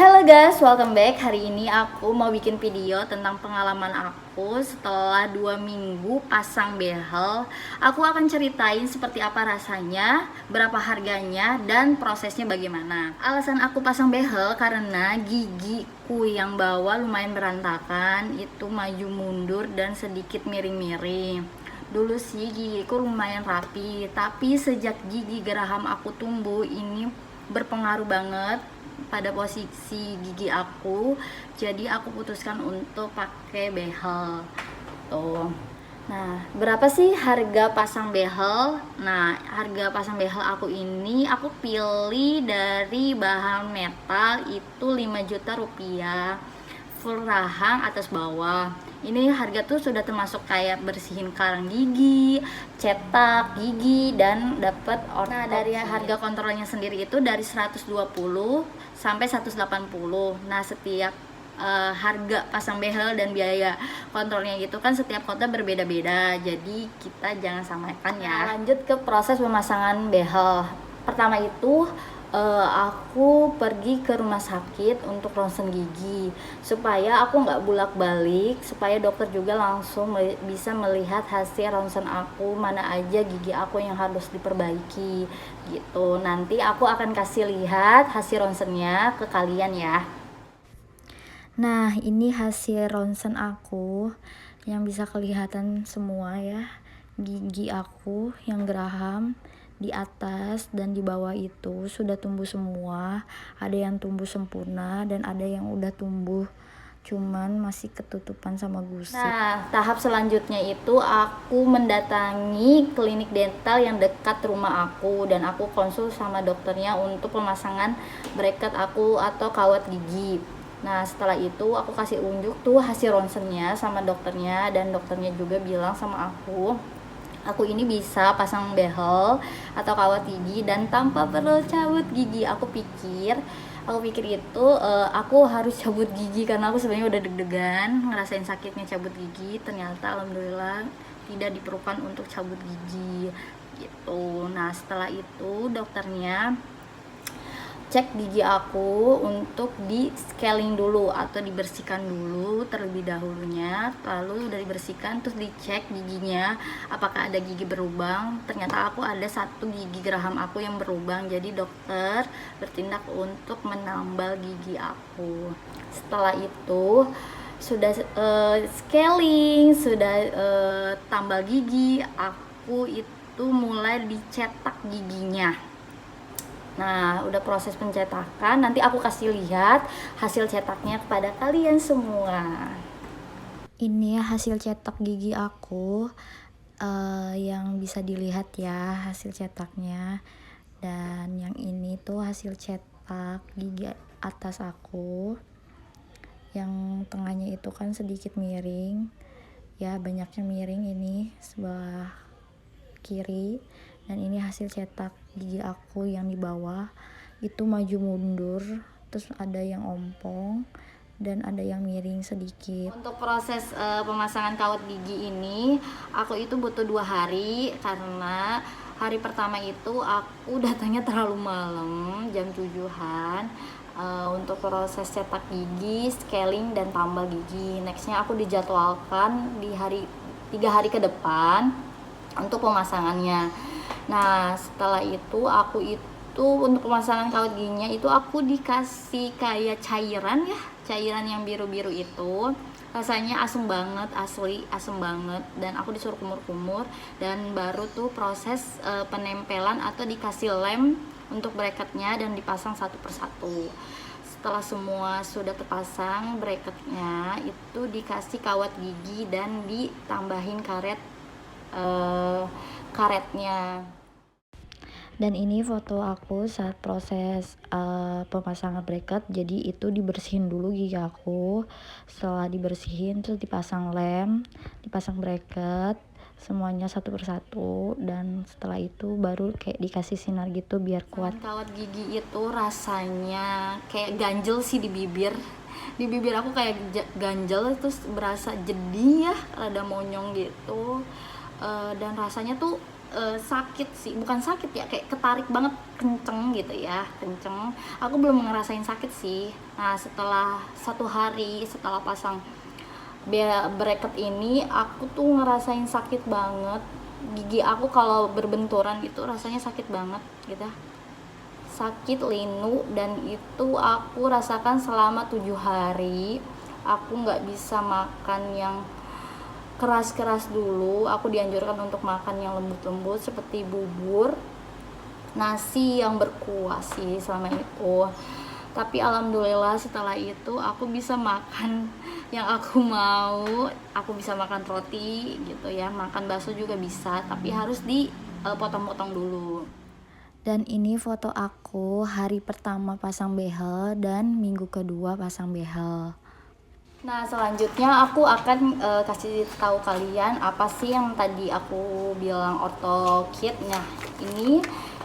Halo guys, welcome back. Hari ini aku mau bikin video tentang pengalaman aku setelah 2 minggu pasang behel. Aku akan ceritain seperti apa rasanya, berapa harganya, dan prosesnya bagaimana. Alasan aku pasang behel karena gigiku yang bawah lumayan berantakan, itu maju mundur dan sedikit miring-miring. Dulu sih gigiku lumayan rapi, tapi sejak gigi geraham aku tumbuh ini berpengaruh banget pada posisi gigi aku, jadi aku putuskan untuk pakai behel tuh. Nah, berapa sih harga pasang behel? Nah, harga pasang behel aku ini aku pilih dari bahan metal itu 5 juta rupiah, full rahang atas bawah. Ini harga tuh sudah termasuk kayak bersihin karang gigi, cetak gigi, dan dapat Nah, dari harga kontrolnya sendiri itu dari 120 sampai 180. Nah, setiap harga pasang behel dan biaya kontrolnya gitu kan setiap kota berbeda-beda, jadi kita jangan samakan ya. Nah, lanjut ke proses pemasangan behel. Pertama itu aku pergi ke rumah sakit untuk ronsen gigi supaya aku nggak bolak-balik, supaya dokter juga langsung bisa melihat hasil ronsen aku, mana aja gigi aku yang harus diperbaiki gitu. Nanti aku akan kasih lihat hasil ronsennya ke kalian ya. Nah, ini hasil ronsen aku yang bisa kelihatan semua ya. Gigi aku yang geraham di atas dan di bawah itu sudah tumbuh semua. Ada yang tumbuh sempurna dan ada yang udah tumbuh cuman masih ketutupan sama gusit. Nah, tahap selanjutnya itu aku mendatangi klinik dental yang dekat rumah aku dan aku konsul sama dokternya untuk pemasangan bracket aku atau kawat gigi. Nah, setelah itu aku kasih unjuk tuh hasil ronsennya sama dokternya, dan dokternya juga bilang sama aku ini bisa pasang behel atau kawat gigi dan tanpa perlu cabut gigi. Aku pikir itu aku harus cabut gigi karena aku sebenarnya udah deg-degan ngerasain sakitnya cabut gigi. Ternyata alhamdulillah tidak diperlukan untuk cabut gigi gitu. Nah, setelah itu dokternya cek gigi aku untuk di scaling dulu atau dibersihkan dulu terlebih dahulunya, lalu udah dibersihkan terus dicek giginya apakah ada gigi berlubang. Ternyata aku ada satu gigi geraham aku yang berlubang, jadi dokter bertindak untuk menambal gigi aku. Setelah itu sudah scaling, sudah tambal gigi, aku itu mulai dicetak giginya. Nah, udah proses pencetakan, nanti aku kasih lihat hasil cetaknya kepada kalian semua. Ini ya hasil cetak gigi aku, yang bisa dilihat ya hasil cetaknya. Dan yang ini tuh hasil cetak gigi atas aku. Yang tengahnya itu kan sedikit miring, ya banyaknya miring ini sebelah kiri. Dan ini hasil cetak gigi aku yang di bawah itu maju mundur, terus ada yang ompong dan ada yang miring sedikit. Untuk proses pemasangan kawat gigi ini aku itu butuh 2 hari karena hari pertama itu aku datangnya terlalu malam, jam 7-an, untuk proses cetak gigi, scaling, dan tambal gigi. Nextnya aku dijadwalkan di 3 hari ke depan untuk pemasangannya. Nah, setelah itu aku itu untuk pemasangan kawat giginya itu aku dikasih kayak cairan ya, cairan yang biru-biru itu. Rasanya asem banget, asli asem banget, dan aku disuruh kumur-kumur dan baru tuh proses penempelan atau dikasih lem untuk bracketnya dan dipasang satu persatu. Setelah semua sudah terpasang bracketnya, itu dikasih kawat gigi dan ditambahin karetnya. Dan ini foto aku saat proses pemasangan bracket. Jadi itu dibersihin dulu gigi aku. Setelah dibersihin terus dipasang lem, dipasang bracket, semuanya satu persatu. Dan setelah itu baru kayak dikasih sinar gitu biar kuat. Kawat gigi itu rasanya kayak ganjel sih di bibir. Di bibir aku kayak ganjel, terus berasa jadi ya, rada monyong gitu. Dan rasanya tuh sakit sih, bukan sakit ya, kayak ketarik banget, kenceng gitu ya, kenceng. Aku belum ngerasain sakit sih. Nah setelah 1 hari setelah pasang bracket ini, aku tuh ngerasain sakit banget. Gigi aku kalau berbenturan gitu rasanya sakit banget gitu, sakit linu, dan itu aku rasakan selama 7 hari. Aku nggak bisa makan yang keras-keras dulu. Aku dianjurkan untuk makan yang lembut-lembut seperti bubur, nasi yang berkuah sih selama itu. Tapi alhamdulillah setelah itu aku bisa makan yang aku mau. Aku bisa makan roti gitu ya, makan bakso juga bisa, tapi harus dipotong-potong dulu. Dan ini foto aku hari pertama pasang behel dan minggu kedua pasang behel. Nah selanjutnya aku akan kasih tahu kalian apa sih yang tadi aku bilang ortho kit. Nah ini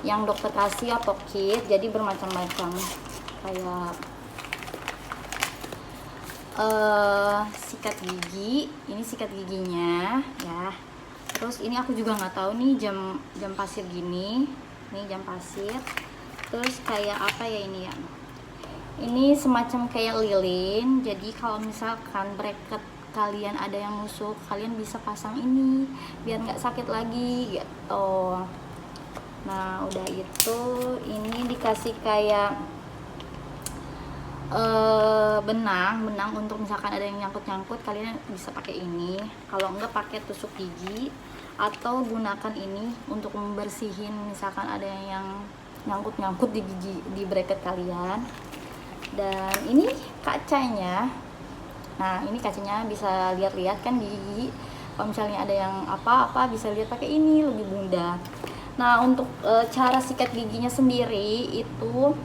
yang dokter kasih ortho kit, jadi bermacam-macam, kayak sikat gigi. Ini sikat giginya ya. Terus ini aku juga nggak tahu nih, jam pasir gini, nih jam pasir. Terus kayak apa ya ini ya, ini semacam kayak lilin. Jadi kalau misalkan bracket kalian ada yang nusuk, kalian bisa pasang ini biar nggak sakit lagi gitu. Nah udah itu, ini dikasih kayak benang untuk misalkan ada yang nyangkut-nyangkut, kalian bisa pakai ini. Kalau enggak pakai tusuk gigi, atau gunakan ini untuk membersihin misalkan ada yang nyangkut-nyangkut di gigi, di bracket kalian. Dan ini kacanya. Nah ini kacanya bisa lihat-lihat kan di gigi, kalau misalnya ada yang apa-apa bisa lihat pakai ini, lebih mudah. Nah untuk cara sikat giginya sendiri itu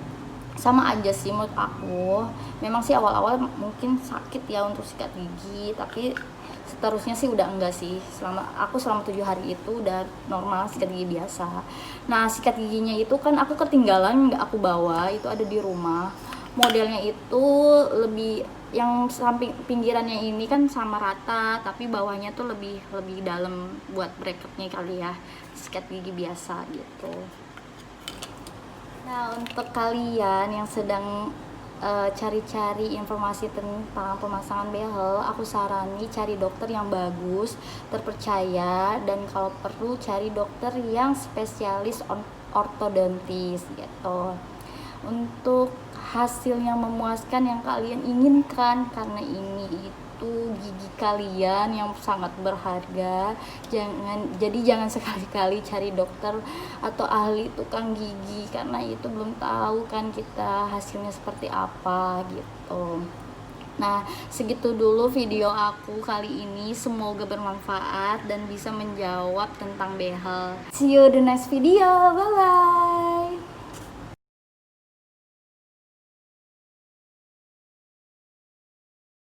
sama aja sih menurut aku. Memang sih awal-awal mungkin sakit ya untuk sikat gigi, tapi seterusnya sih udah enggak sih. Selama 7 hari itu udah normal sikat gigi biasa. Nah sikat giginya itu kan aku ketinggalan, nggak aku bawa, itu ada di rumah. Modelnya itu lebih yang samping pinggirannya ini kan sama rata, tapi bawahnya tuh lebih dalam buat bracketnya kali ya, sikat gigi biasa gitu. Nah untuk kalian yang sedang cari-cari informasi tentang pemasangan behel, aku sarani cari dokter yang bagus, terpercaya, dan kalau perlu cari dokter yang spesialis ortodontis gitu, untuk hasil yang memuaskan yang kalian inginkan. Karena ini itu gigi kalian yang sangat berharga. Jangan sekali-kali cari dokter atau ahli tukang gigi, karena itu belum tahu kan kita hasilnya seperti apa gitu. Nah segitu dulu video aku kali ini, semoga bermanfaat dan bisa menjawab tentang behel. See you the next video, bye bye.